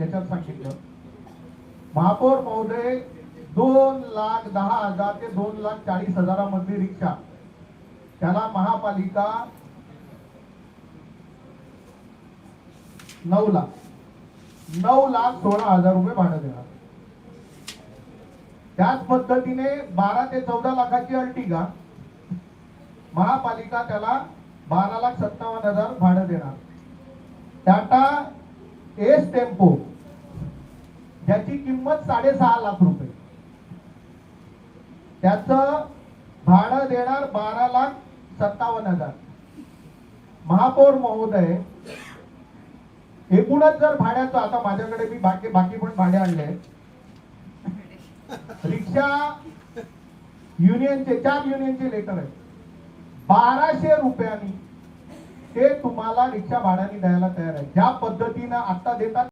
याच्यात सांगितलं, महापौर महोदय 2,10,000 ते 2,40,000 मधली रिक्षा त्याला महापालिका 9,16,000 रुपये भाडं देणार. त्याच पद्धतीने 12 ते 14 लाखाची अर्टिगा महापालिका त्याला 12,57,000 भाडं देणार. टाटा एस टेम्पो ज्याची किंमत 6.5 लाख रुपये, त्याचं भाडं देणार 12,57,000. महापौर महोदय एकूणच जर भाड्याचं, आता माझ्याकडे मी बाकी पण भाडे आणले, रिक्षा युनियनचे 4 युनियनचे लेटर आहेत, 1200 रुपयांनी ते तुम्हाला रिक्षा भाड्याने द्यायला तयार आहे. ज्या पद्धतीनं आता देतात